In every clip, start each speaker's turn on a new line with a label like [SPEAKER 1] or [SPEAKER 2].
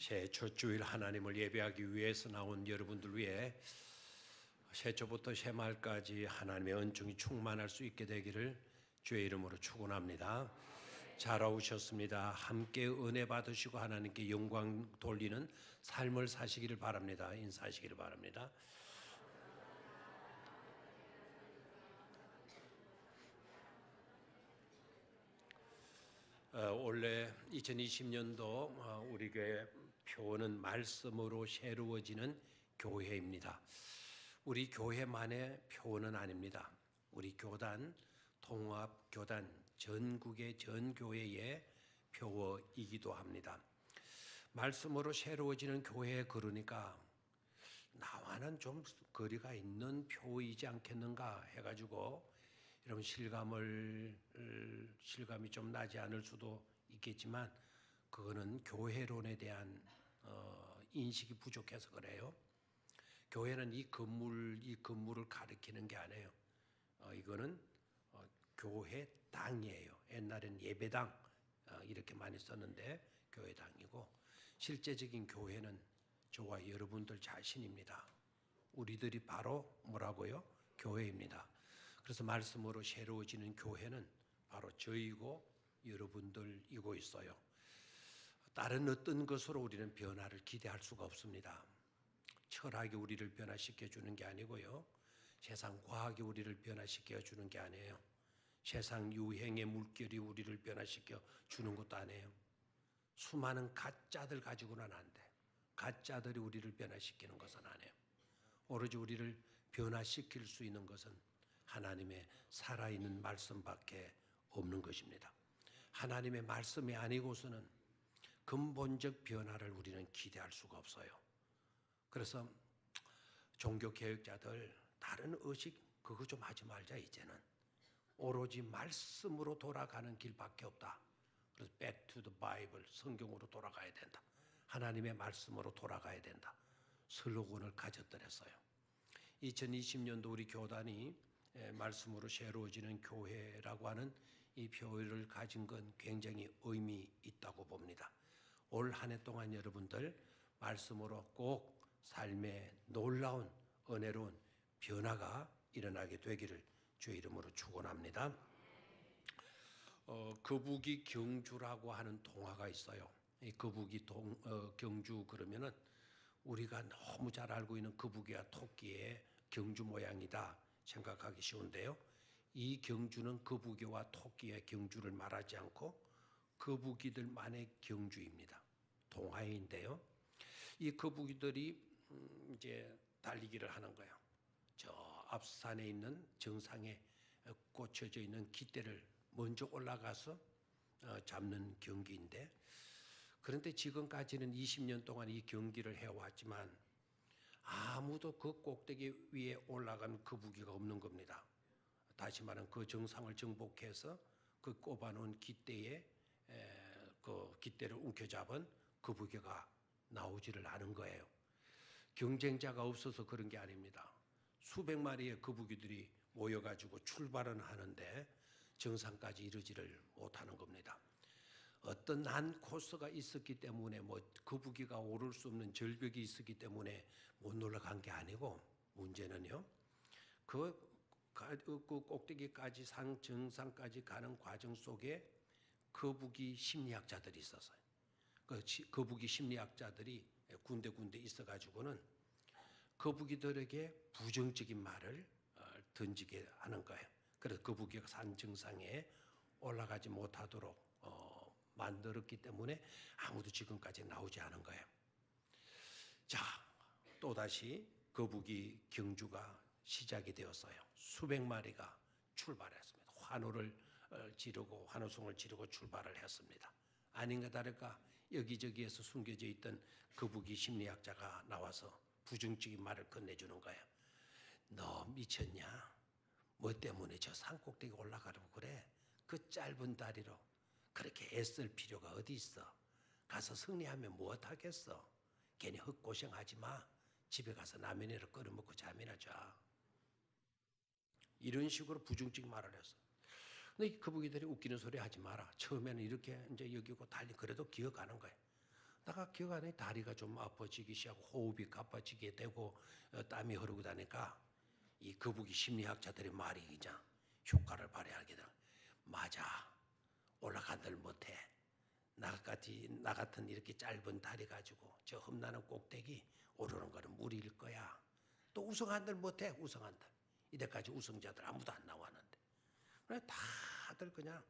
[SPEAKER 1] 새 첫 주일 하나님을 예배하기 위해서 나온 여러분들 위해 새초부터 새말까지 하나님의 은총이 충만할 수 있게 되기를 주의 이름으로 축원합니다. 잘 오셨습니다. 함께 은혜 받으시고 하나님께 영광 돌리는 삶을 사시기를 바랍니다. 인사하시기를 바랍니다. 올해 2020년도 우리 교회 표어는 말씀으로 새로워지는 교회입니다. 우리 교회만의 표어는 아닙니다. 우리 교단, 통합교단, 전국의 전교회의 표어이기도 합니다. 말씀으로 새로워지는 교회 그러니까 나와는 좀 거리가 있는 표어이지 않겠는가 해가지고 여러분 실감이 좀 나지 않을 수도 있겠지만 그거는 교회론에 대한 인식이 부족해서 그래요. 교회는 이 건물을 가리키는 게 아니에요. 이거는 교회 당이에요. 옛날엔 예배당 이렇게 많이 썼는데 교회당이고 실제적인 교회는 저와 여러분들 자신입니다. 우리들이 바로 뭐라고요? 교회입니다. 그래서 말씀으로 새로워지는 교회는 바로 저희고 여러분들이고 있어요. 다른 어떤 것으로 우리는 변화를 기대할 수가 없습니다. 철학이 우리를 변화시켜 주는 게 아니고요. 세상 과학이 우리를 변화시켜 주는 게 아니에요. 세상 유행의 물결이 우리를 변화시켜 주는 것도 아니에요. 수많은 가짜들 가지고는 안 돼. 가짜들이 우리를 변화시키는 것은 아니에요. 오로지 우리를 변화시킬 수 있는 것은 하나님의 살아있는 말씀밖에 없는 것입니다. 하나님의 말씀이 아니고서는 근본적 변화를 우리는 기대할 수가 없어요. 그래서 종교개혁자들 다른 의식 그거 좀 하지 말자. 이제는 오로지 말씀으로 돌아가는 길밖에 없다. 그래서 Back to the Bible, 성경으로 돌아가야 된다. 하나님의 말씀으로 돌아가야 된다. 슬로건을 가졌더랬어요. 2020년도 우리 교단이 말씀으로 새로워지는 교회라고 하는 이 표현을 가진 건 굉장히 의미 있다고 봅니다. 올 한 해 동안 여러분들 말씀으로 꼭 삶의 놀라운 은혜로운 변화가 일어나게 되기를 주의 이름으로 축원합니다. 거북이 경주라고 하는 동화가 있어요. 이 거북이 경주 그러면은 우리가 너무 잘 알고 있는 거북이와 토끼의 경주 모양이다 생각하기 쉬운데요. 이 경주는 거북이와 토끼의 경주를 말하지 않고 거북이들만의 경주입니다. 동화인데요. 이 거북이들이 이제 달리기를 하는 거예요. 저 앞산에 있는 정상에 꽂혀져 있는 깃대를 먼저 올라가서 잡는 경기인데, 그런데 지금까지는 20년 동안 이 경기를 해왔지만 아무도 그 꼭대기 위에 올라간 거북이가 없는 겁니다. 다시 말하면 그 정상을 정복해서 그 꼽아놓은 깃대에 그 깃대를 움켜잡은 거북이가 나오지를 않은 거예요. 경쟁자가 없어서 그런 게 아닙니다. 수백 마리의 거북이들이 모여가지고 출발은 하는데 정상까지 이르지를 못하는 겁니다. 어떤 난 코스가 있었기 때문에 거북이가 오를 수 없는 절벽이 있었기 때문에 못 올라간 게 아니고, 문제는요, 그 꼭대기까지 정상까지 가는 과정 속에 거북이 심리학자들이 있었어요. 그 거북이 심리학자들이 군데군데 있어가지고는 거북이들에게 부정적인 말을 던지게 하는 거예요. 그래서 거북이가 산 정상에 올라가지 못하도록 만들었기 때문에 아무도 지금까지 나오지 않은 거예요. 자, 또다시 거북이 경주가 시작이 되었어요. 수백 마리가 출발했습니다. 환호를 지르고 환호성을 지르고 출발을 했습니다. 아닌가 다를까 여기저기에서 숨겨져 있던 거북이 심리학자가 나와서 부정적인 말을 건네주는 거예요. 너 미쳤냐? 뭐 때문에 저 산꼭대기 올라가려고 그래? 그 짧은 다리로 그렇게 애쓸 필요가 어디 있어? 가서 승리하면 무엇하겠어? 괜히 헛고생하지 마. 집에 가서 라면이라도 끓여 먹고 잠이나 자. 이런 식으로 부정적인 말을 했어. 근데 거북이들이 웃기는 소리 하지 마라. 처음에는 이렇게 이제 여기고 달리 그래도 기어가는 거예요. 내가 기억 안에 다리가 좀 아파지기 시작하고 호흡이 가빠지게 되고 땀이 흐르고 다니까 이 거북이 심리학자들의 말이 그냥 효과를 발휘하게 돼. 맞아. 올라간들 못해. 나 같은 이렇게 짧은 다리 가지고 저 험난한 꼭대기 오르는 거는 무리일 거야. 또 우승한들 못해. 우승한들. 이때까지 우승자들 아무도 안 나왔는데. 그래 다들 그냥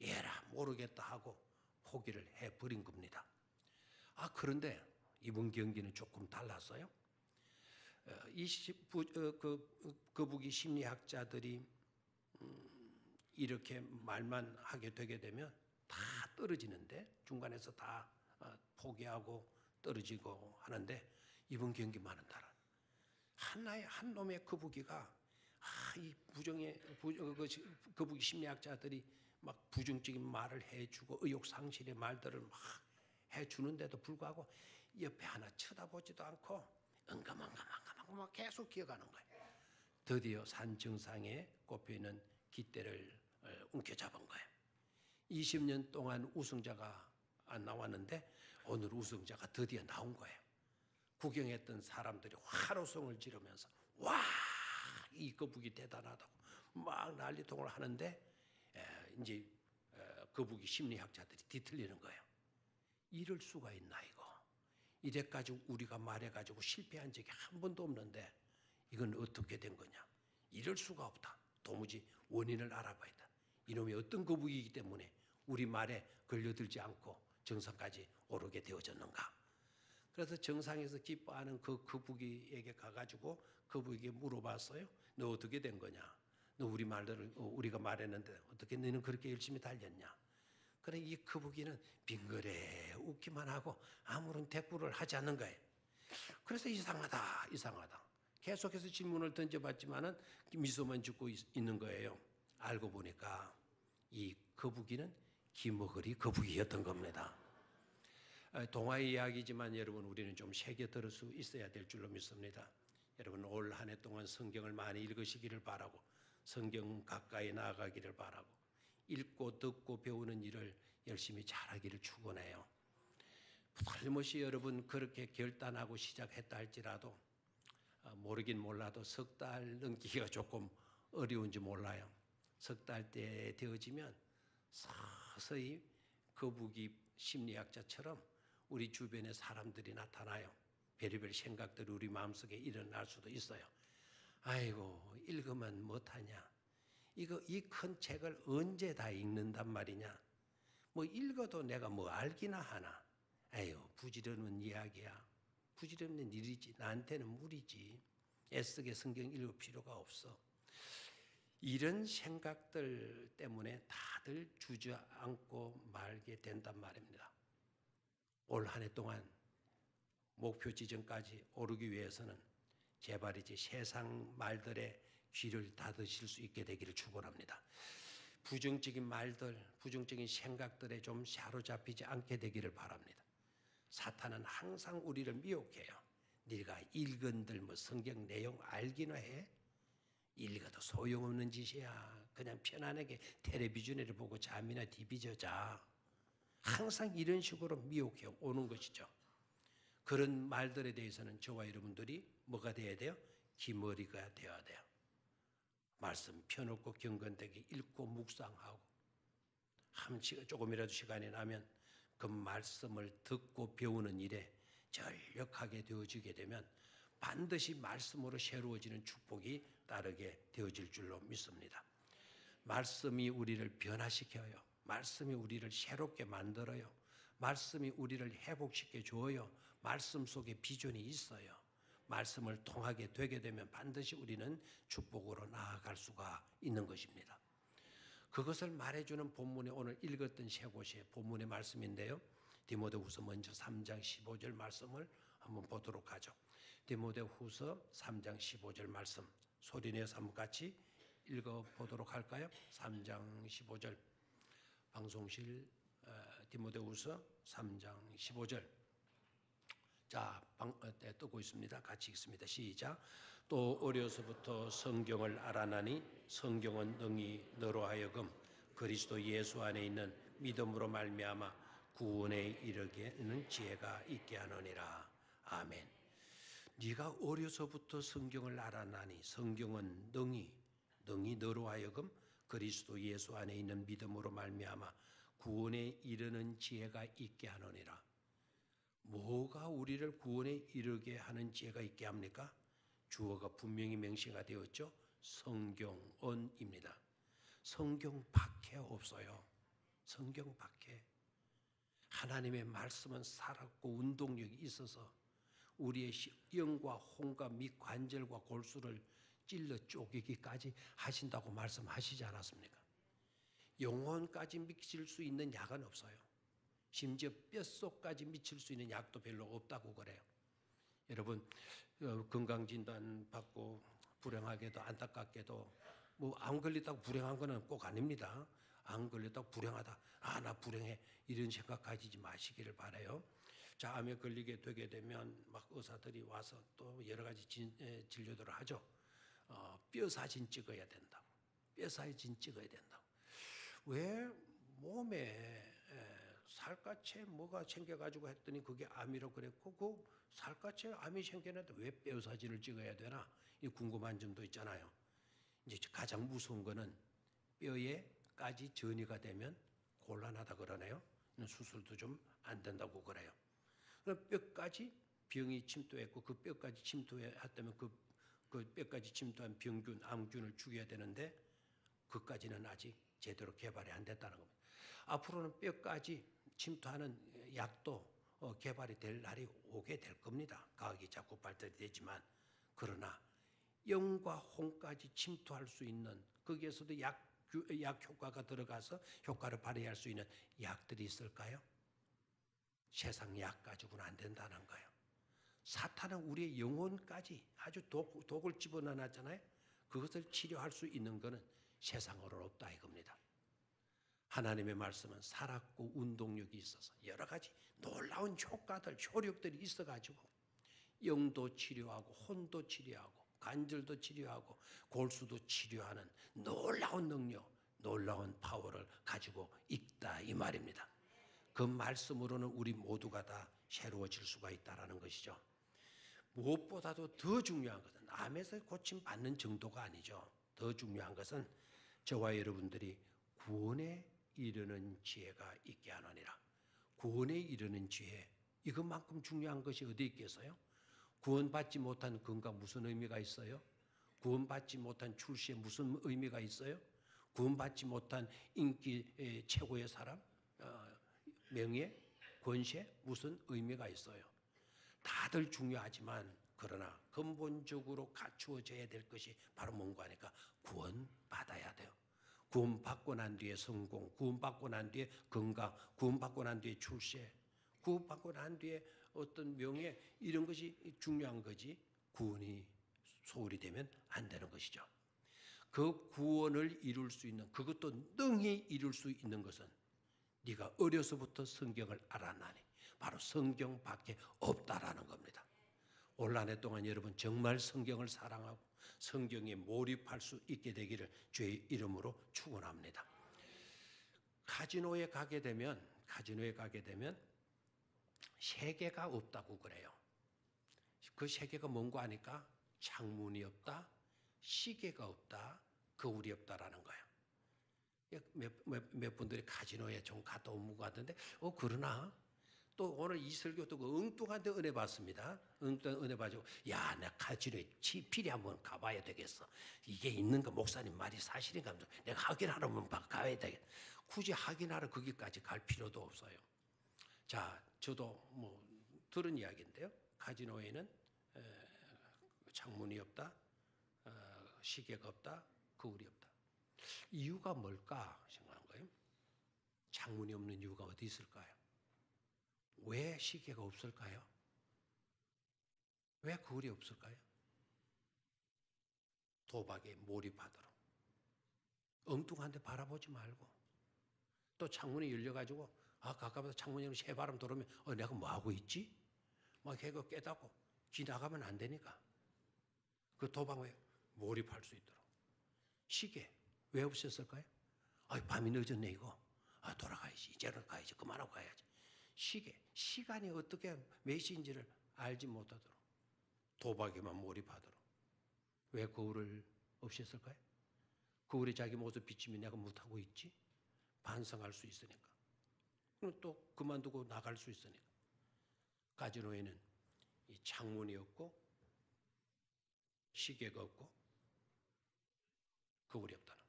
[SPEAKER 1] 얘라 모르겠다 하고 포기를 해버린 겁니다. 그런데 이번 경기는 조금 달랐어요. 거북이 심리학자들이 이렇게 말만 하게 되게 되면 다 떨어지는데 중간에서 다 포기하고 떨어지고 하는데 이번 경기만은 달라. 한 놈의 거북이가 이 거북이 심리학자들이 막 부정적인 말을 해주고 의욕상실의 말들을 막 해주는데도 불구하고 옆에 하나 쳐다보지도 않고 막 계속 기어가는 거예요. 드디어 산 정상에 꼽혀있는 깃대를 움켜잡은 거예요. 20년 동안 우승자가 안 나왔는데 오늘 우승자가 드디어 나온 거예요. 구경했던 사람들이 환호성을 지르면서 와, 이 거북이 대단하다고 막 난리통을 하는데 이제 거북이 심리학자들이 뒤틀리는 거예요. 이럴 수가 있나 이거. 이래까지 우리가 말해가지고 실패한 적이 한 번도 없는데 이건 어떻게 된 거냐. 이럴 수가 없다. 도무지 원인을 알아봐야 돼. 이놈이 어떤 거북이이기 때문에 우리 말에 걸려들지 않고 정상까지 오르게 되어졌는가. 그래서 정상에서 기뻐하는 그 거북이에게 가가지고 거북이에게 물어봤어요. 너 어떻게 된 거냐. 너 우리 말들을 우리가 말했는데 어떻게 너는 그렇게 열심히 달렸냐. 그래 이 거북이는 빙그레 웃기만 하고 아무런 대꾸를 하지 않는 거예요. 그래서 이상하다. 계속해서 질문을 던져봤지만은 미소만 짓고 있는 거예요. 알고 보니까 이 거북이는 기머거리 거북이였던 겁니다. 동화의 이야기지만 여러분 우리는 좀 새겨들을 수 있어야 될 줄로 믿습니다. 여러분 올 한 해 동안 성경을 많이 읽으시기를 바라고 성경 가까이 나아가기를 바라고 읽고 듣고 배우는 일을 열심히 잘하기를 축원해요. 틀림없이 여러분 그렇게 결단하고 시작했다 할지라도 모르긴 몰라도 석 달 넘기기가 조금 어려운지 몰라요. 석 달 때 되어지면 서서히 거북이 심리학자처럼 우리 주변에 사람들이 나타나요. 별의별 생각들이 우리 마음속에 일어날 수도 있어요. 아이고 읽으면 못하냐. 이 큰 책을 언제 다 읽는단 말이냐. 뭐 읽어도 내가 뭐 알기나 하나. 아유 부질없는 이야기야. 부질없는 일이지. 나한테는 무리지. 애쓰게 성경 읽을 필요가 없어. 이런 생각들 때문에 다들 주저앉고 말게 된단 말입니다. 올 한 해 동안 목표 지점까지 오르기 위해서는 제발 이제 세상 말들의 귀를 닫으실 수 있게 되기를 축원합니다. 부정적인 말들, 부정적인 생각들에 좀 사로잡히지 않게 되기를 바랍니다. 사탄은 항상 우리를 미혹해요. 네가 읽은들 뭐 성경 내용 알기나 해? 읽어도 소용없는 짓이야. 그냥 편안하게 텔레비전을 보고 잠이나 디비져 자. 항상 이런 식으로 미혹해 오는 것이죠. 그런 말들에 대해서는 저와 여러분들이 뭐가 돼야 돼요? 기머리가 되어야 돼요. 말씀 펴놓고 경건되게 읽고 묵상하고 조금이라도 시간이 나면 그 말씀을 듣고 배우는 일에 전력하게 되어지게 되면 반드시 말씀으로 새로워지는 축복이 따르게 되어질 줄로 믿습니다. 말씀이 우리를 변화시켜요. 말씀이 우리를 새롭게 만들어요. 말씀이 우리를 회복시켜 줘요. 말씀 속에 비전이 있어요. 말씀을 통하게 되게 되면 반드시 우리는 축복으로 나아갈 수가 있는 것입니다. 그것을 말해주는 본문에 오늘 읽었던 세 곳의 본문의 말씀인데요. 디모데후서 먼저 3장 15절 말씀을 한번 보도록 하죠. 디모데후서 3장 15절 말씀 소리내서 한번 같이 읽어보도록 할까요? 3장 15절 방송실 디모데후서 3장 15절 자, 뜨고 있습니다. 같이 읽습니다. 시작. 또 어려서부터 성경을 알아나니 성경은 능히 너로 하여금 그리스도 예수 안에 있는 믿음으로 말미암아 구원에 이르게는 지혜가 있게 하느니라. 아멘. 네가 어려서부터 성경을 알아나니 성경은 능히 너로 하여금 그리스도 예수 안에 있는 믿음으로 말미암아 구원에 이르는 지혜가 있게 하느니라. 뭐가 우리를 구원에 이르게 하는 지혜가 있게 합니까? 주어가 분명히 명시가 되었죠. 성경언입니다. 성경 밖에 없어요. 성경 밖에. 하나님의 말씀은 살았고 운동력이 있어서 우리의 영과 혼과 및 관절과 골수를 찔러 쪼개기까지 하신다고 말씀하시지 않았습니까? 영혼까지 미칠 수 있는 약은 없어요. 심지어 뼛속까지 미칠 수 있는 약도 별로 없다고 그래요. 여러분 건강진단 받고 불행하게도 안타깝게도 뭐 안 걸렸다고 불행한 거는 꼭 아닙니다. 안 걸렸다고 불행하다. 아, 나 불행해. 이런 생각 가지지 마시기를 바라요. 자, 암에 걸리게 되게 되면 막 의사들이 와서 또 여러 가지 진료들을 하죠. 뼈 사진 찍어야 된다고. 뼈 사진 찍어야 된다고. 왜 몸에 살갗에 뭐가 생겨가지고 했더니 그게 암이라고 그랬고 그 살갗에 암이 생겼는데 왜 뼈 사진을 찍어야 되나? 이 궁금한 점도 있잖아요. 이제 가장 무서운 거는 뼈에까지 전이가 되면 곤란하다 그러네요. 수술도 좀 안 된다고 그래요. 그럼 뼈까지 병이 침투했고 그 뼈까지 침투했다면 그 뼈까지 침투한 병균, 암균을 죽여야 되는데 그까지는 아직 제대로 개발이 안 됐다는 겁니다. 앞으로는 뼈까지 침투하는 약도 개발이 될 날이 오게 될 겁니다. 과학이 자꾸 발달이 되지만 그러나 영과 혼까지 침투할 수 있는 거기에서도 약 효과가 들어가서 효과를 발휘할 수 있는 약들이 있을까요? 세상 약 가지고는 안 된다는 거예요. 사탄은 우리의 영혼까지 아주 독을 집어넣어놨잖아요. 그것을 치료할 수 있는 것은 세상으로는 없다 이겁니다. 하나님의 말씀은 살았고 운동력이 있어서 여러 가지 놀라운 효력들이 있어가지고 영도 치료하고 혼도 치료하고 관절도 치료하고 골수도 치료하는 놀라운 능력, 놀라운 파워를 가지고 있다 이 말입니다. 그 말씀으로는 우리 모두가 다 새로워질 수가 있다는 것이죠. 무엇보다도 더 중요한 것은 암에서 고침받는 정도가 아니죠. 더 중요한 것은 저와 여러분들이 구원에 이르는 지혜가 있게 하느니라. 구원에 이르는 지혜, 이것만큼 중요한 것이 어디 있겠어요? 구원받지 못한 건강 무슨 의미가 있어요? 구원받지 못한 출세에 무슨 의미가 있어요? 구원받지 못한 인기 최고의 사람, 명예, 권세 무슨 의미가 있어요? 다들 중요하지만 그러나 근본적으로 갖추어져야 될 것이 바로 뭔가 하니까 구원받아야 돼요. 구원받고 난 뒤에 성공, 구원받고 난 뒤에 건강, 구원받고 난 뒤에 출세, 구원받고 난 뒤에 어떤 명예 이런 것이 중요한 거지 구원이 소홀히 되면 안 되는 것이죠. 그 구원을 이룰 수 있는 그것도 능히 이룰 수 있는 것은 네가 어려서부터 성경을 알아나니 바로 성경밖에 없다라는 겁니다. 올 한 해 동안 여러분 정말 성경을 사랑하고 성경에 몰입할 수 있게 되기를 주의 이름으로 축원합니다. 카지노에 가게 되면 세계가 없다고 그래요. 그 세계가 뭔가 하니까 창문이 없다, 시계가 없다, 거울이 없다라는 거예요. 몇 분들이 카지노에 좀 갔다 온 것 같은데 그러나 또 오늘 이 설교도 엉뚱한 데 은혜 받습니다. 엉뚱한 은혜 받고 야, 나 카지노에 필히 한번 가봐야 되겠어. 이게 있는가 목사님 말이 사실인가 내가 확인하러 가야 되겠다. 굳이 확인하러 거기까지 갈 필요도 없어요. 자, 저도 뭐 들은 이야기인데요. 카지노에는 창문이 없다, 시계가 없다, 거울이 없다. 이유가 뭘까 생각한 거예요. 창문이 없는 이유가 어디 있을까요? 왜 시계가 없을까요? 왜 거울이 없을까요? 도박에 몰입하도록 엉뚱한 데 바라보지 말고 또 창문이 열려가지고 가까워서 창문이 열리면 새바람 들어오면 내가 뭐하고 있지? 막 걔가 깨닫고 지나가면 안 되니까 그 도박에 몰입할 수 있도록. 시계 왜 없었을까요? 밤이 늦었네 이거. 돌아가야지. 이제는 가야지. 그만하고 가야지. 시간이 어떻게 몇 시인지를 알지 못하도록 도박에만 몰입하도록. 왜 거울을 없앴을까요? 거울에 자기 모습 비치면 내가 못하고 있지? 반성할 수 있으니까. 그럼 또 그만두고 나갈 수 있으니까. 가지노에는 이 창문이 없고 시계가 없고 거울이 없다는.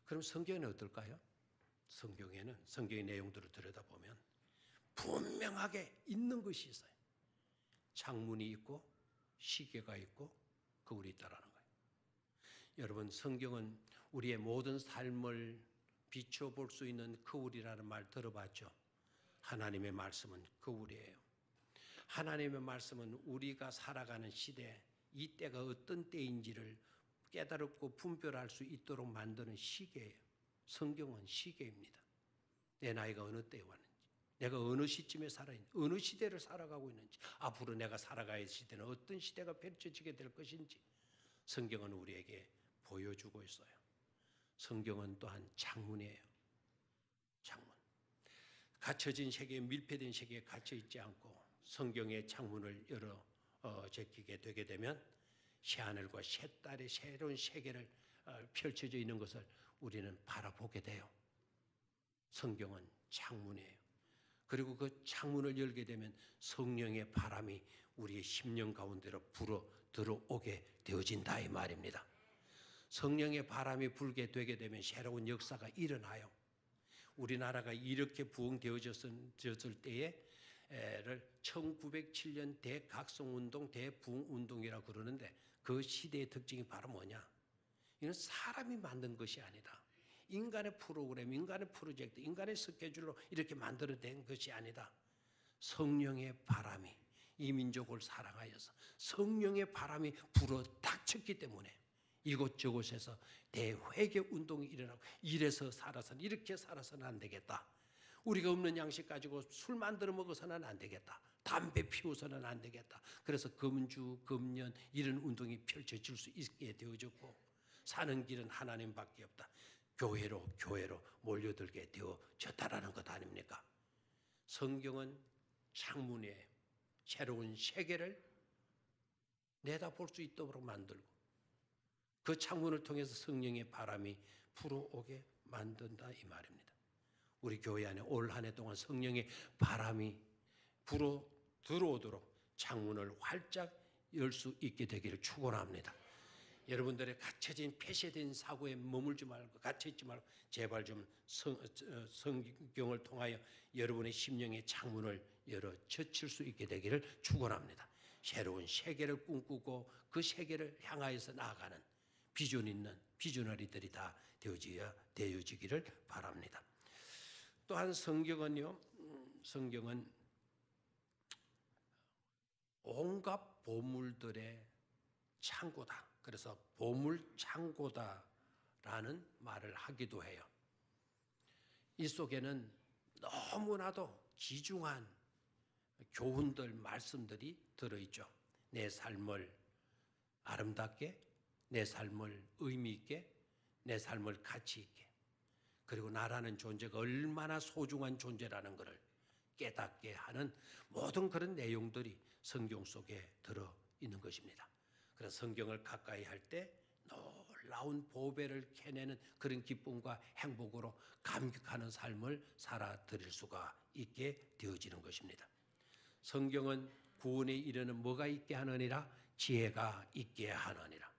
[SPEAKER 1] 그럼 성경에는 어떨까요? 성경에는 성경의 내용들을 들여다보면 분명하게 있는 것이 있어요. 창문이 있고 시계가 있고 거울이 있다라는 거예요. 여러분, 성경은 우리의 모든 삶을 비춰볼 수 있는 거울이라는 말 들어봤죠? 하나님의 말씀은 거울이에요. 하나님의 말씀은 우리가 살아가는 시대, 이 때가 어떤 때인지를 깨달고 분별할 수 있도록 만드는 시계예요. 성경은 시계입니다. 내 나이가 어느 때에 왔는지, 내가 어느 시점에 살아있는지, 어느 시대를 살아가고 있는지, 앞으로 내가 살아가야 할 시대는 어떤 시대가 펼쳐지게 될 것인지 성경은 우리에게 보여주고 있어요. 성경은 또한 창문이에요. 창문. 갇혀진 세계에, 밀폐된 세계에 갇혀 있지 않고 성경의 창문을 열어 제끼게 되게 되면 새하늘과 새 딸의 새로운 세계를 펼쳐져 있는 것을 우리는 바라보게 돼요. 성경은 창문이에요. 그리고 그 창문을 열게 되면 성령의 바람이 우리의 심령 가운데로 불어 들어오게 되어진다 이 말입니다. 성령의 바람이 불게 되게 되면 새로운 역사가 일어나요. 우리나라가 이렇게 부흥되어졌을 때에를 1907년 대각성운동, 대부흥운동이라고 그러는데 그 시대의 특징이 바로 뭐냐? 이건 사람이 만든 것이 아니다. 인간의 프로그램, 인간의 프로젝트, 인간의 스케줄로 이렇게 만들어낸 것이 아니다. 성령의 바람이 이 민족을 사랑하여서 성령의 바람이 불어 닥쳤기 때문에 이곳저곳에서 대회개 운동이 일어나고 이래서 살아서는, 이렇게 살아서는 안 되겠다. 우리가 없는 양식 가지고 술 만들어 먹어서는 안 되겠다. 담배 피워서는 안 되겠다. 그래서 금주, 금년 이런 운동이 펼쳐질 수 있게 되어졌고 사는 길은 하나님밖에 없다. 교회로 몰려들게 되어졌다라는 것 아닙니까? 성경은 창문이에요. 새로운 세계를 내다볼 수 있도록 만들고 그 창문을 통해서 성령의 바람이 불어오게 만든다 이 말입니다. 우리 교회 안에 올 한 해 동안 성령의 바람이 불어 들어오도록 창문을 활짝 열 수 있게 되기를 축원합니다. 여러분들의 갇혀진 폐쇄된 사고에 머물지 말고 갇혀있지 말고 제발 좀 성경을 통하여 여러분의 심령의 창문을 열어 젖힐 수 있게 되기를 축원합니다. 새로운 세계를 꿈꾸고 그 세계를 향하여서 나아가는 비전 있는 비주너리들이 다 되어지기를 바랍니다. 또한 성경은요, 성경은 온갖 보물들의 창고다. 그래서 보물 창고다라는 말을 하기도 해요. 이 속에는 너무나도 귀중한 교훈들, 말씀들이 들어있죠. 내 삶을 아름답게, 내 삶을 의미 있게, 내 삶을 가치 있게, 그리고 나라는 존재가 얼마나 소중한 존재라는 것을 깨닫게 하는 모든 그런 내용들이 성경 속에 들어있는 것입니다. 그래서 성경을 가까이 할 때 놀라운 보배를 캐내는 그런 기쁨과 행복으로 감격하는 삶을 살아드릴 수가 있게 되어지는 것입니다. 성경은 구원에 이르는 뭐가 있게 하느니라? 지혜가 있게 하느니라.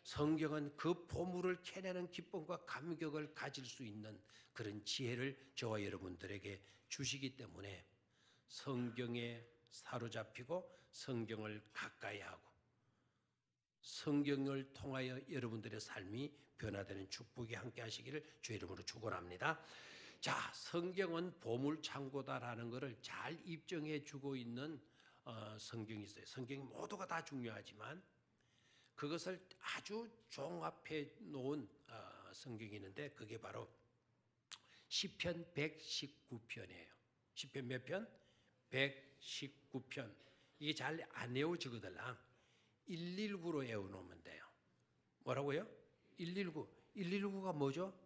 [SPEAKER 1] 성경은 그 보물을 캐내는 기쁨과 감격을 가질 수 있는 그런 지혜를 저와 여러분들에게 주시기 때문에 성경에 사로잡히고 성경을 가까이 하고 성경을 통하여 여러분들의 삶이 변화되는 축복이 함께 하시기를 주의 이름으로 축원합니다. 자, 성경은 보물창고다라는 것을 잘 입증해 주고 있는 성경이 있어요. 성경이 모두가 다 중요하지만 그것을 아주 종합해 놓은 성경이 있는데 그게 바로 시편 119편이에요. 시편 몇 편? 119편. 이게 잘 안 외워지거든. 119로 외워놓으면 돼요. 뭐라고요? 119. 119가 뭐죠?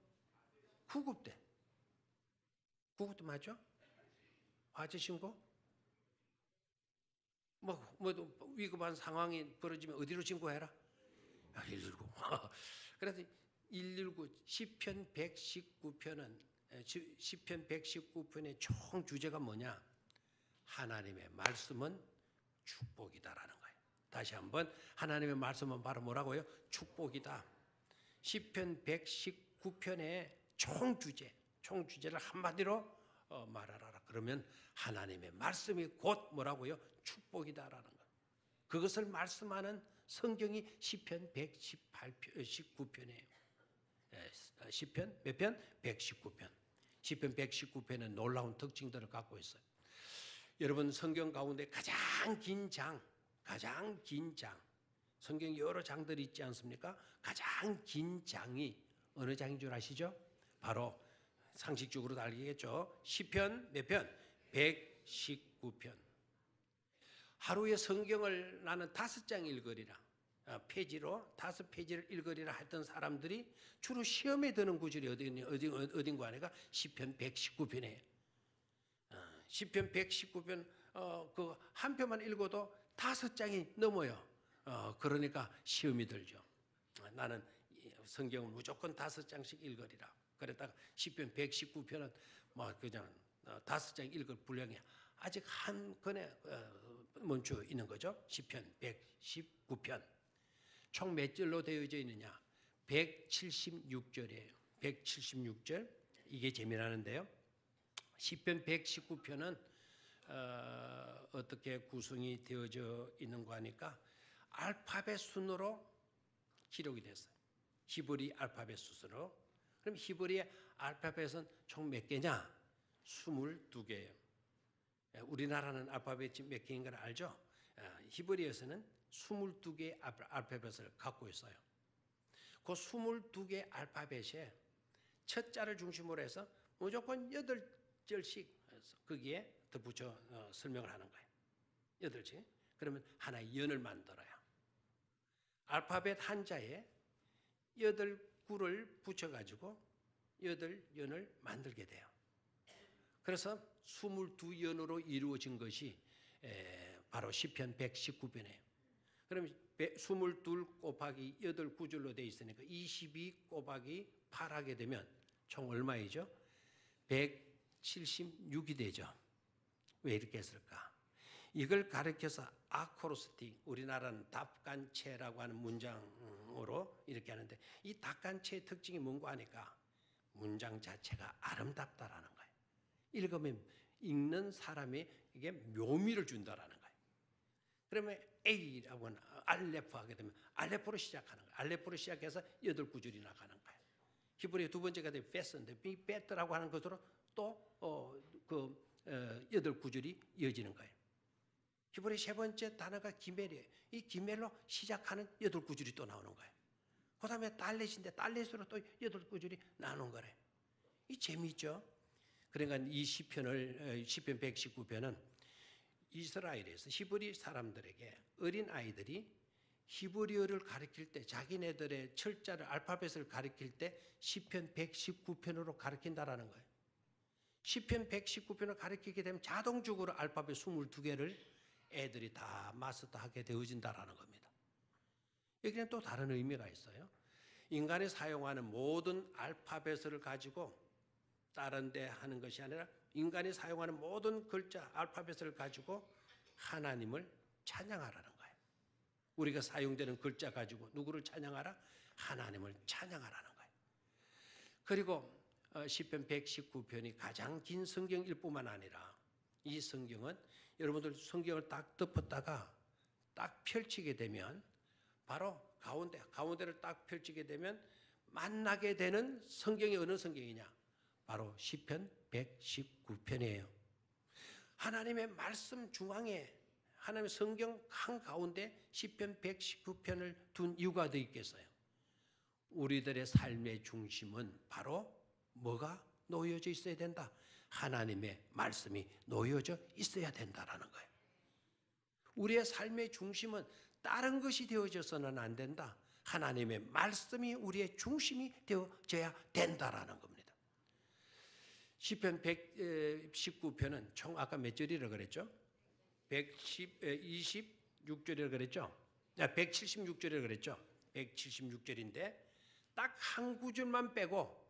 [SPEAKER 1] 구급대. 구급대 맞죠? 화재 신고? 뭐 위급한 상황이 벌어지면 어디로 신고해라? 119. 그래서 119 시편 119편은 시편 119편의 총 주제가 뭐냐? 하나님의 말씀은 축복이다라는 거예요. 다시 한번 하나님의 말씀은 바로 뭐라고요? 축복이다. 시편 119편의 총 주제를 한마디로 말하라. 그러면 하나님의 말씀이 곧 뭐라고요? 축복이다라는 거예요. 그것을 말씀하는 성경이 시편 119편이에요. 시편 몇 편? 119편. 시편 119편은 놀라운 특징들을 갖고 있어요. 여러분 성경 가운데 가장 긴 장, 성경 여러 장들이 있지 않습니까? 가장 긴 장이 어느 장인 줄 아시죠? 바로 상식적으로도 알겠죠? 시편 몇 편? 119편. 하루에 성경을 나는 5장 읽으리라. 페이지로 5페이지를 읽으리라 했던 사람들이 주로 시험에 드는 구절이 어딘가 하니까 시편 119편이에요. 시편 119편 그 한 편만 읽어도 5장이 넘어요. 그러니까 시험이 들죠. 나는 성경을 무조건 5장씩 읽으리라. 그랬다가 시편 119편은 뭐 그냥 5장 읽을 분량이 아직 한 권에 멈춰 있는 거죠. 시편 119편. 총 몇 절로 되어져 있느냐? 176절이에요. 176절. 이게 재미나는데요. 시편 119편은 어떻게 구성이 되어져 있는가 하니까 알파벳 순으로 기록이 됐어요. 히브리 알파벳 순으로. 그럼 히브리 알파벳은 총 몇 개냐? 22개예요. 우리나라는 알파벳이 몇 개인 걸 알죠? 히브리에서는 22개의 알파벳을 갖고 있어요. 그 22개 알파벳에 첫 자를 중심으로 해서 무조건 8절씩 거기에 덧붙여 설명을 하는 거예요. 8절. 그러면 하나의 연을 만들어요. 알파벳 한자에 8구를 붙여가지고 8연을 만들게 돼요. 그래서 22연으로 이루어진 것이 바로 시편 119편이에요. 그럼 22 곱하기 8 구절로 되어 있으니까 22 곱하기 8 하게 되면 총 얼마이죠? 176이 되죠. 왜 이렇게 했을까? 이걸 가르쳐서 아코로스틱, 우리나라는 답간체라고 하는 문장으로 이렇게 하는데 이 답간체의 특징이 뭔가 하니까 문장 자체가 아름답다라는 거예요. 읽으면 읽는 사람에게 묘미를 준다라는 거예요. 그러면 A라고 하는 알레프 하게 되면 알레프로 시작하는 거예요. 알레프로 시작해서 8구절이 나가는 거예요. 히브리 두 번째가 되면 베스인데 이 베트라고 하는 것으로 또 8구절이 이어지는 거예요. 히브리 세 번째 단어가 기멜이에요. 이 기멜로 시작하는 8구절이 또 나오는 거예요. 그 다음에 달렛인데 달렛으로 또 8구절이 나오는 거래요. 이 재미있죠? 그러니까 이 시편 119편은 이스라엘에서 히브리 사람들에게 어린 아이들이 히브리어를 가르칠 때 자기네들의 철자를 알파벳을 가르칠 때 시편 119편으로 가르친다라는 거예요. 시편 119편을 가르치게 되면 자동적으로 알파벳 22개를 애들이 다 마스터하게 되어진다라는 겁니다. 여기는 또 다른 의미가 있어요. 인간이 사용하는 모든 알파벳을 가지고 다른 데 하는 것이 아니라 인간이 사용하는 모든 글자 알파벳을 가지고 하나님을 찬양하라는 거예요. 우리가 사용되는 글자 가지고 누구를 찬양하라? 하나님을 찬양하라는 거예요. 그리고 시편 119편이 가장 긴 성경일 뿐만 아니라 이 성경은 여러분들 성경을 딱 덮었다가 딱 펼치게 되면 바로 가운데를 딱 펼치게 되면 만나게 되는 성경이 어느 성경이냐? 바로 시편 119편이에요. 하나님의 말씀 중앙에 하나님의 성경 한가운데 시편 119편을 둔 이유가 더 있겠어요. 우리들의 삶의 중심은 바로 뭐가 놓여져 있어야 된다? 하나님의 말씀이 놓여져 있어야 된다라는 거예요. 우리의 삶의 중심은 다른 것이 되어져서는 안 된다. 하나님의 말씀이 우리의 중심이 되어져야 된다라는 겁니다. 시편 119편은 총 아까 몇 절이라 그랬죠? 26절이라 그랬죠? 176절이라 그랬죠? 176절인데 딱 한 구절만 빼고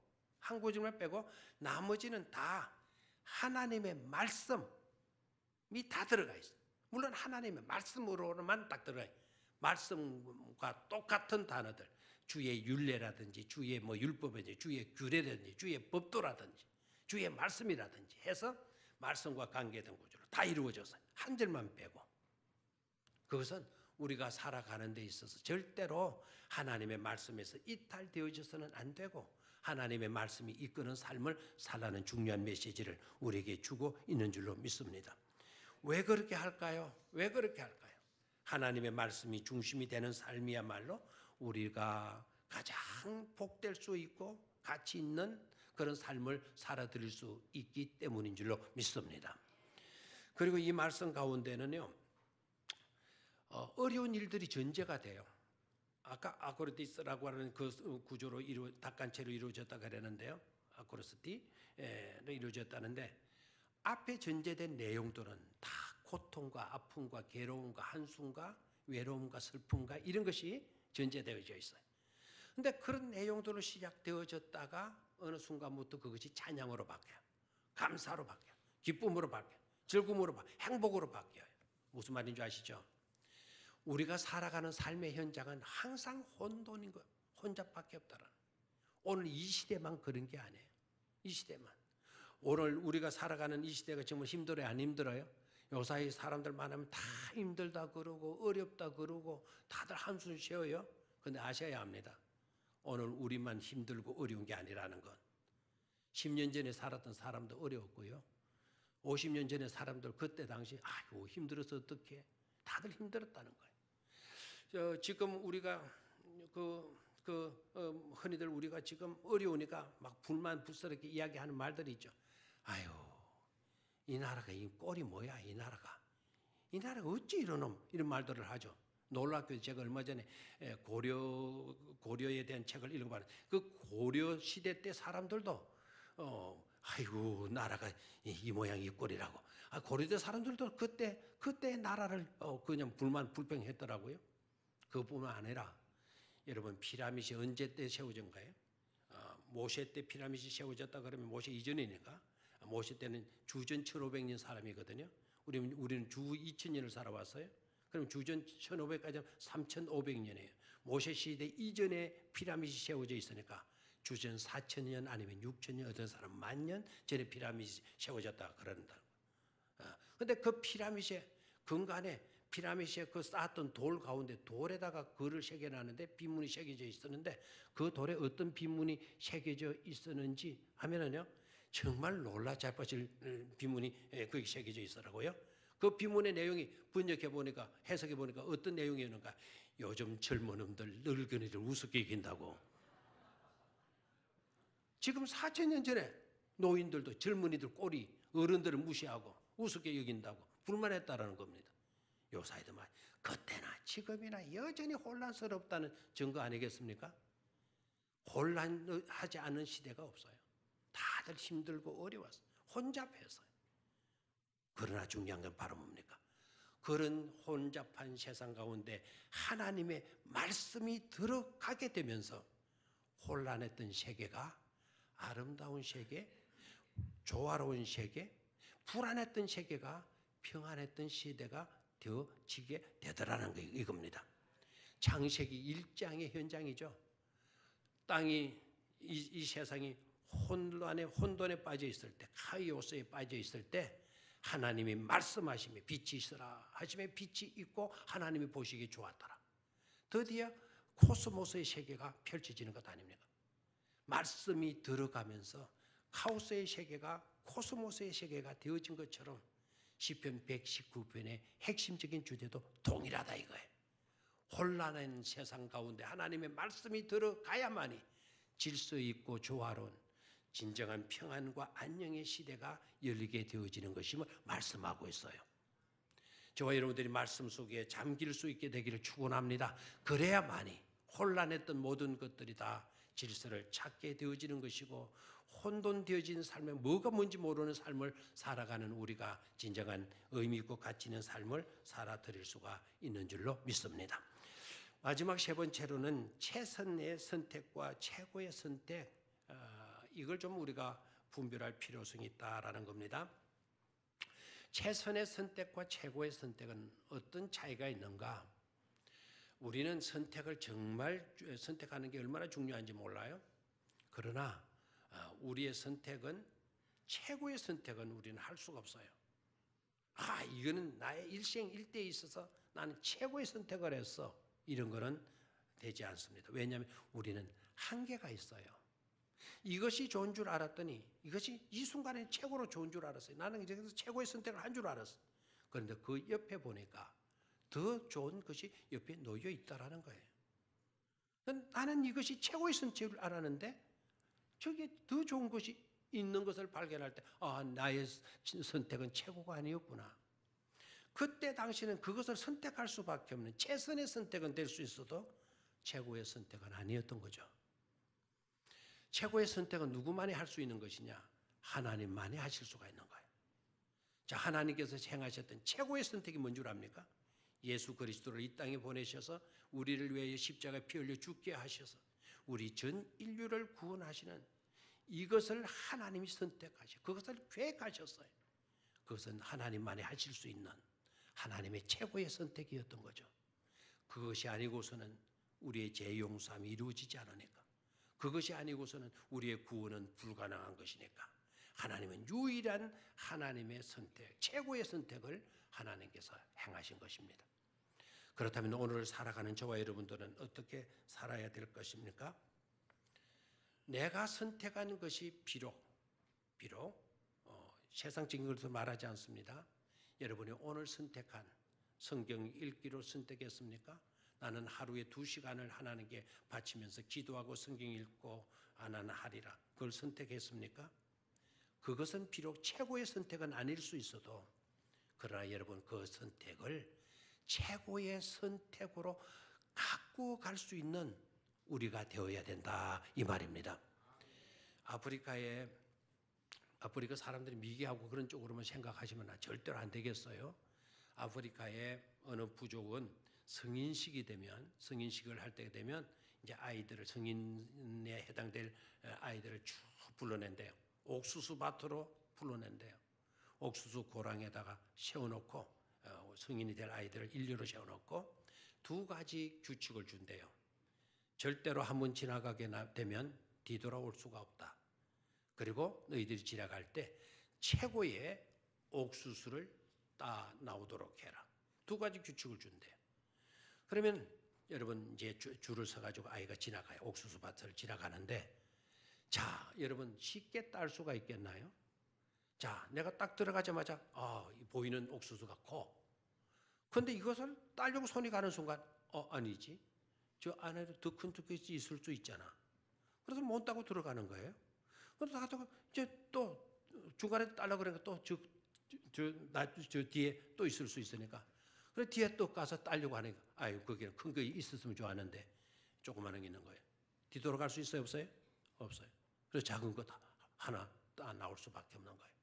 [SPEAKER 1] 나머지는 다 하나님의 말씀이 다 들어가 있어요. 물론 하나님의 말씀으로만 딱 들어가요. 말씀과 똑같은 단어들, 주의 율례라든지 주의 율법이든지 주의 규례라든지 주의 법도라든지 주의 말씀이라든지 해서 말씀과 관계된 구조로 다 이루어져서 한 절만 빼고, 그것은 우리가 살아가는 데 있어서 절대로 하나님의 말씀에서 이탈되어져서는 안 되고 하나님의 말씀이 이끄는 삶을 살라는 중요한 메시지를 우리에게 주고 있는 줄로 믿습니다. 왜 그렇게 할까요? 하나님의 말씀이 중심이 되는 삶이야말로 우리가 가장 복될 수 있고 가치 있는 그런 삶을 살아드릴 수 있기 때문인 줄로 믿습니다. 그리고 이 말씀 가운데는요, 어려운 일들이 전제가 돼요. 아까 아코르티스라고 하는 그 구조로 닭간체로 이루어졌다 그랬는데요. 아코르스티로 이루어졌다는데 앞에 전제된 내용들은 다 고통과 아픔과 괴로움과 한숨과 외로움과 슬픔과 이런 것이 전제되어져 있어요. 근데 그런 내용들로 시작되어졌다가 어느 순간부터 그것이 찬양으로 바뀌어요. 감사로 바뀌어요. 기쁨으로 바뀌어요. 즐거움으로 바뀌어요. 행복으로 바뀌어요. 무슨 말인지 아시죠? 우리가 살아가는 삶의 현장은 항상 혼돈인 거예요. 혼잡밖에 없다라는. 오늘 이 시대만 그런 게 아니에요. 이 시대만. 오늘 우리가 살아가는 이 시대가 정말 힘들어요? 안 힘들어요? 요사이 사람들 만나면 다 힘들다 그러고 어렵다 그러고 다들 한숨 쉬어요. 근데 아셔야 합니다. 오늘 우리만 힘들고 어려운 게 아니라는 건. 10년 전에 살았던 사람도 어려웠고요. 50년 전에 사람들 그때 당시 아이고 힘들어서 어떡해. 다들 힘들었다는 거예요. 지금 우리가 흔히들 우리가 지금 어려우니까 막 불만불스럽게 이야기하는 말들이 있죠. 아유, 이 나라가 이 꼴이 뭐야, 이 나라가 어찌 이런 말들을 하죠. 놀랍게도 제가 얼마 전에 고려에 대한 책을 읽어봤는데 그 고려 시대 때 사람들도 아이고 나라가 이 모양 이 꼴이라고. 고려대 사람들도 그때 나라를 그냥 불평했더라고요. 그뿐만 아니라 여러분 피라미드 언제 때 세워진 거예요? 모세 때 피라미드 세워졌다 그러면 모세 이전이니까 모세 때는 주전 1500년 사람이거든요. 우리는 주 2000년을 살아왔어요. 그럼 주전 1500까지 3500년이에요. 모세 시대 이전에 피라미드 세워져 있으니까 주전 4000년 아니면 6000년 어떤 사람 10,000년 전에 피라미드 세워졌다 그런다. 근데 그 피라미드의 근간에 피라미드에 그 쌓았던 돌 가운데 돌에다가 글을 새겨놨는데 빈문이 새겨져 있었는데 그 돌에 어떤 빈문이 새겨져 있었는지 하면은요 정말 놀라 자빠질 빈문이 거기 새겨져 있더라고요. 그 빈문의 내용이 번역해 보니까 해석해 보니까 어떤 내용이었는가? 요즘 젊은 놈들 늙은이들 우습게 이긴다고. 지금 4000년 전에 노인들도 젊은이들 꼴이 어른들을 무시하고 우습게 여긴다고 불만했다라는 겁니다. 요사이도 말 그때나 지금이나 여전히 혼란스럽다는 증거 아니겠습니까? 혼란하지 않은 시대가 없어요. 다들 힘들고 어려웠어요. 혼잡했어요. 그러나 중요한 건 바로 뭡니까? 그런 혼잡한 세상 가운데 하나님의 말씀이 들어가게 되면서 혼란했던 세계가 아름다운 세계, 조화로운 세계, 불안했던 세계가 평안했던 시대가 되어지게 되더라는 거 이겁니다. 창세기 1장의 현장이죠. 땅이 이 세상이 혼돈에 빠져 있을 때, 카이오스에 빠져 있을 때 하나님이 말씀하시며 빛이 있으라 하시며 빛이 있고 하나님이 보시기에 좋았더라. 드디어 코스모스의 세계가 펼쳐지는 것 아닙니까? 말씀이 들어가면서 카오스의 세계가 코스모스의 세계가 되어진 것처럼 시편 119편의 핵심적인 주제도 동일하다 이거예요. 혼란한 세상 가운데 하나님의 말씀이 들어가야만이 질서 있고 조화로운 진정한 평안과 안녕의 시대가 열리게 되어지는 것임을 말씀하고 있어요. 저와 여러분들이 말씀 속에 잠길 수 있게 되기를 축원합니다. 그래야만이 혼란했던 모든 것들이 다 질서를 찾게 되어지는 것이고, 혼돈되어진 삶에 뭐가 뭔지 모르는 삶을 살아가는 우리가 진정한 의미 있고 가치 있는 삶을 살아드릴 수가 있는 줄로 믿습니다. 마지막 세 번째로는 최선의 선택과 최고의 선택, 이걸 좀 우리가 분별할 필요성이 있다라는 겁니다. 최선의 선택과 최고의 선택은 어떤 차이가 있는가? 우리는 선택을 정말 선택하는 게 얼마나 중요한지 몰라요. 그러나 우리의 선택은, 최고의 선택은 우리는 할 수가 없어요. 이거는 나의 일생 일대에 있어서 나는 최고의 선택을 했어, 이런 거는 되지 않습니다. 왜냐하면 우리는 한계가 있어요. 이것이 좋은 줄 알았더니, 이것이 이 순간에 최고로 좋은 줄 알았어요. 나는 이제 최고의 선택을 한 줄 알았어. 그런데 그 옆에 보니까 더 좋은 것이 옆에 놓여 있다라는 거예요. 나는 이것이 최고의 선택을 알았는데 저게 더 좋은 것이 있는 것을 발견할 때, 나의 선택은 최고가 아니었구나. 그때 당시는 그것을 선택할 수밖에 없는 최선의 선택은 될 수 있어도 최고의 선택은 아니었던 거죠. 최고의 선택은 누구만이 할 수 있는 것이냐? 하나님만이 하실 수가 있는 거예요. 자, 하나님께서 행하셨던 최고의 선택이 뭔 줄 압니까? 예수 그리스도를 이 땅에 보내셔서 우리를 위하여 십자가에 피 흘려 죽게 하셔서 우리 전 인류를 구원하시는 이것을 하나님이 선택하셔, 그것을 계획하셨어요. 그것은 하나님만이 하실 수 있는 하나님의 최고의 선택이었던 거죠. 그것이 아니고서는 우리의 죄 용서함이 이루어지지 않으니까, 그것이 아니고서는 우리의 구원은 불가능한 것이니까, 하나님은 유일한 하나님의 선택, 최고의 선택을 하나님께서 행하신 것입니다. 그렇다면 오늘 살아가는 저와 여러분들은 어떻게 살아야 될 것입니까? 내가 선택한 것이 비록 세상적인 것을 말하지 않습니다. 여러분이 오늘 선택한 성경 읽기로 선택했습니까? 나는 하루에 2시간을 하나님께 바치면서 기도하고 성경 읽고 하리라. 그걸 선택했습니까? 그것은 비록 최고의 선택은 아닐 수 있어도, 그러나 여러분 그 선택을 최고의 선택으로 갖고 갈 수 있는 우리가 되어야 된다, 이 말입니다. 아프리카 사람들이 미개하고 그런 쪽으로만 생각하시면 절대로 안 되겠어요. 아프리카의 어느 부족은 성인식을 할 때 되면 이제 아이들을, 성인에 해당될 아이들을 쭉 불러낸대요. 옥수수 밭으로 불러낸대요. 옥수수 고랑에다가 세워놓고 성인이 될 아이들을 일렬로 세워놓고 2가지 규칙을 준대요. 절대로 한 번 지나가게 되면 뒤돌아올 수가 없다. 그리고 너희들이 지나갈 때 최고의 옥수수를 따 나오도록 해라. 2가지 규칙을 준대요. 그러면 여러분 이제 줄을 서가지고 아이가 지나가요. 옥수수 밭을 지나가는데, 자, 여러분 쉽게 딸 수가 있겠나요? 자, 내가 딱 들어가자마자 보이는 옥수수가 커. 그런데 이것을 따려고 손이 가는 순간 아니지, 저 안에도 더 큰 것이 있을 수 있잖아. 그래서 못 따고 들어가는 거예요. 그래서 나가다가 이제 또 중간에 따려고 그러니까 또 저 뒤에 또 있을 수 있으니까, 그래 뒤에 또 가서 따려고 하니까 거기는 큰 거 있었으면 좋았는데 조그마한 게 있는 거예요. 뒤돌아갈 수 있어요, 없어요? 없어요. 그래서 작은 거 하나 따 나올 수밖에 없는 거예요.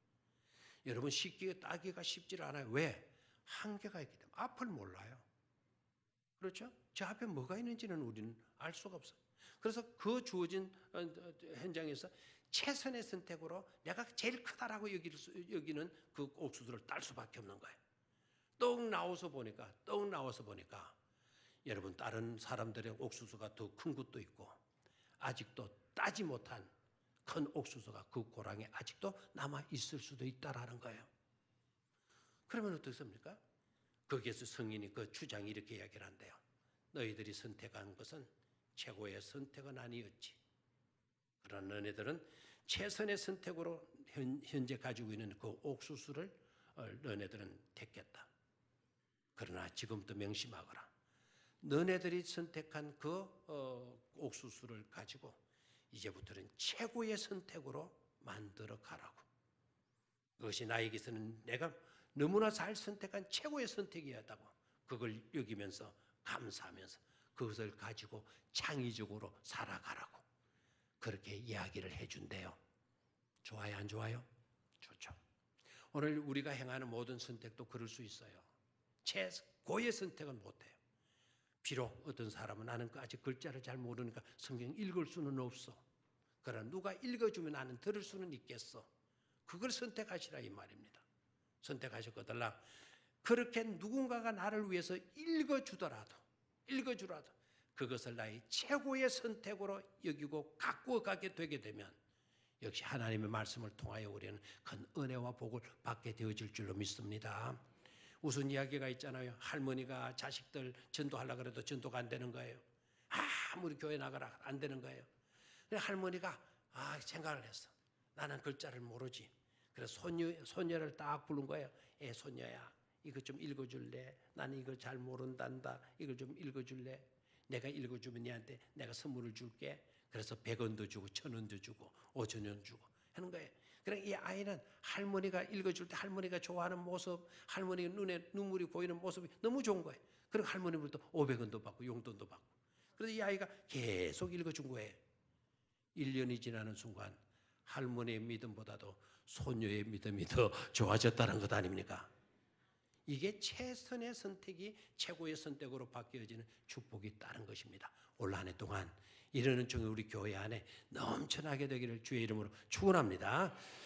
[SPEAKER 1] 여러분 쉽게 따기가 쉽지 않아요. 왜? 한계가 있기 때문에. 앞을 몰라요. 그렇죠? 저 앞에 뭐가 있는지는 우리는 알 수가 없어요. 그래서 그 주어진 현장에서 최선의 선택으로 내가 제일 크다라고 여기는 그 옥수수를 딸 수밖에 없는 거예요. 떡 나와서 보니까 여러분 다른 사람들의 옥수수가 더 큰 것도 있고, 아직도 따지 못한 큰 옥수수가 그 고랑에 아직도 남아 있을 수도 있다라는 거예요. 그러면 어떻습니까? 거기에서 성인이 그 주장이 이렇게 이야기를 한대요. 너희들이 선택한 것은 최고의 선택은 아니었지. 그러나 너네들은 최선의 선택으로 현재 가지고 있는 그 옥수수를 너네들은 택했다. 그러나 지금부터 명심하거라. 너네들이 선택한 그 옥수수를 가지고 이제부터는 최고의 선택으로 만들어 가라고. 그것이 나에게서는 내가 너무나 잘 선택한 최고의 선택이었다고, 그걸 여기면서 감사하면서 그것을 가지고 창의적으로 살아가라고. 그렇게 이야기를 해준대요. 좋아요, 안 좋아요? 좋죠. 오늘 우리가 행하는 모든 선택도 그럴 수 있어요. 최고의 선택은 못해요. 비록 어떤 사람은 나는 아직 글자를 잘 모르니까 성경 읽을 수는 없어. 그러나 누가 읽어주면 나는 들을 수는 있겠어. 그걸 선택하시라 이 말입니다. 선택하셨거들라. 그렇게 누군가가 나를 위해서 읽어주더라도 그것을 나의 최고의 선택으로 여기고 갖고 가게 되게 되면 역시 하나님의 말씀을 통하여 우리는 큰 은혜와 복을 받게 되어질 줄로 믿습니다. 무슨 이야기가 있잖아요. 할머니가 자식들 전도하려고 해도 전도가 안 되는 거예요. 아무리 교회 나가라 안 되는 거예요. 할머니가 생각을 했어. 나는 글자를 모르지. 그래서 소녀를 딱 부른 거예요. 소녀야, 이거 좀 읽어줄래? 나는 이거 잘 모른단다. 이걸 좀 읽어줄래? 내가 읽어주면 니한테 내가 선물을 줄게. 그래서 100원도 주고 1000원도 주고 5000원 주고 하는 거예요. 그러니까 이 아이는 할머니가 읽어줄 때 할머니가 좋아하는 모습, 할머니 눈에 눈물이 고이는 모습이 너무 좋은 거예요. 그리고 할머니부터 500원도 받고 용돈도 받고. 그래서 이 아이가 계속 읽어준 거예요. 1년이 지나는 순간 할머니의 믿음보다도 소녀의 믿음이 더 좋아졌다는 것 아닙니까? 이게 최선의 선택이 최고의 선택으로 바뀌어지는 축복이 따른 것입니다. 올 한 해 동안 이러는 중에 우리 교회 안에 넘쳐나게 되기를 주의 이름으로 축원합니다.